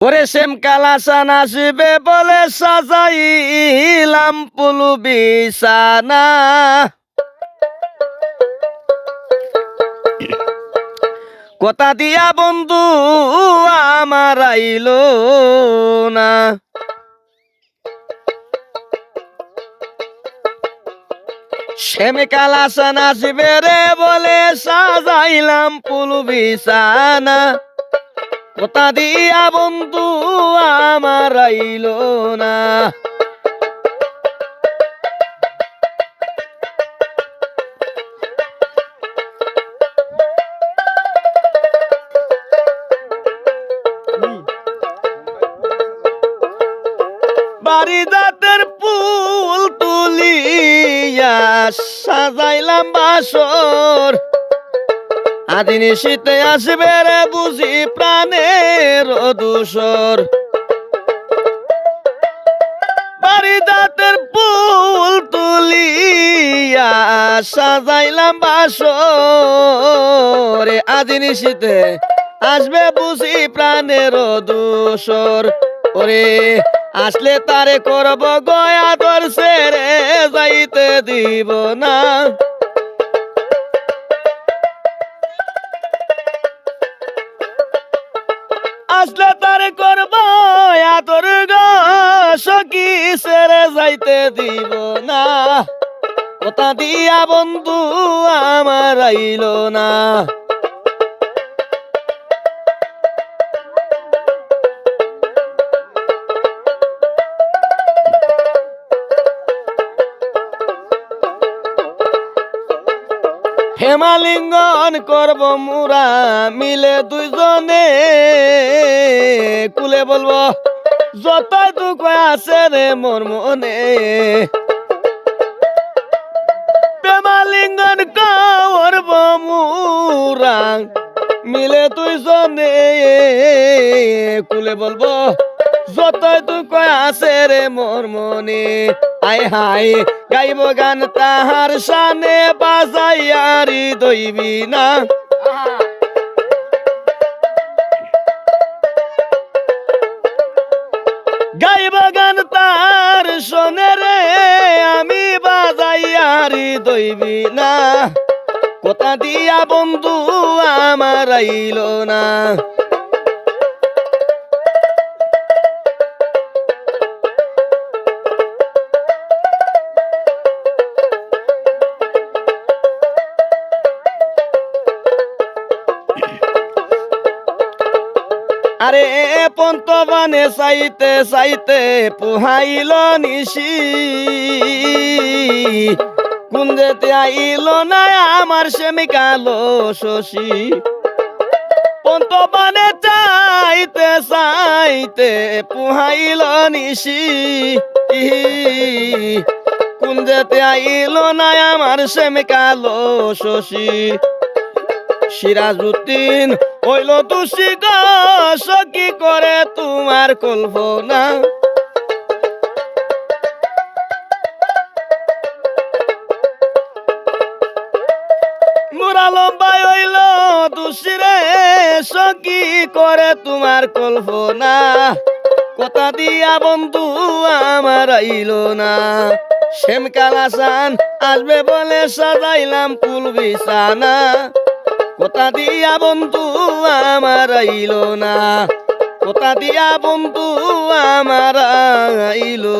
ওরে শ্যাম কালাসান আসবে বলে সাজাইলাম পুলু বিছানা। কথা দিয়া বন্ধু আমার আইলো না। শ্যাম কালাসান আসবে রে বলে সাজাইলাম পুলু বিছানা। কথা দিয়া বন্ধু আমার আইলো না। বাড়ি জাতের ফুল তুলিয়া সাজাইলাম বাসর। আদিন শীতে আসবে রে বুঝি প্রাণের দূষর। বাড়ি জাতের ফুল তুলিয়া সাজাইলাম বাসর। আদিন শীতে আসবে বুঝি প্রাণের দূষর। ওরে আসলে তারে করব গয়া তোর ছেড়ে যাইতে দিব না। আসলে তারে করব তোর সখী ছেড়ে যাইতে দিব না। কথা দিয়া বন্ধু আমার আইলো না। হেমালিঙ্গন করব মুরা মিলে দুইজনে। কুলে বলবো যত দুঃখ আছে রে মোর মনে। হেমালিঙ্গন করব মুরা মিলে দুইজনে। কুলে বলবো যত দুঃখ আছে রে মোর মনে। আয় হায় গাইব গান তাহার শানে বাজাইয়ারি দইবি না। গাইব গান তার শোনে রে আমি বাজাইয়ারি দইবি না। কথা দিয়া বন্ধু আমার আইলো না। আরে পন্তবানে চাইতে চাইতে পুহাইল নিশি। কুঞ্জেতে আইল না আমার সেমি কালো শশী। পন্তবানে চাইতে চাইতে পুহাইল নিশি। কুঞ্জেতে আইল না আমার সেমি কালো শশী। সিরাজউদ্দিন হইল তুষি কি করে তোমার কল্পনা। মুরা লম্বাই হইল তুষি রে সকি করে তোমার কল্পনা। কথা দিয়া বন্ধু আমার আইল না। শ্যাম কালাসান আসবে বলে সাজাইলাম ফুল বিছানা। কথা দিয়া বন্ধু আমার আইলো না। কথা দিয়া বন্ধু আমার আইলো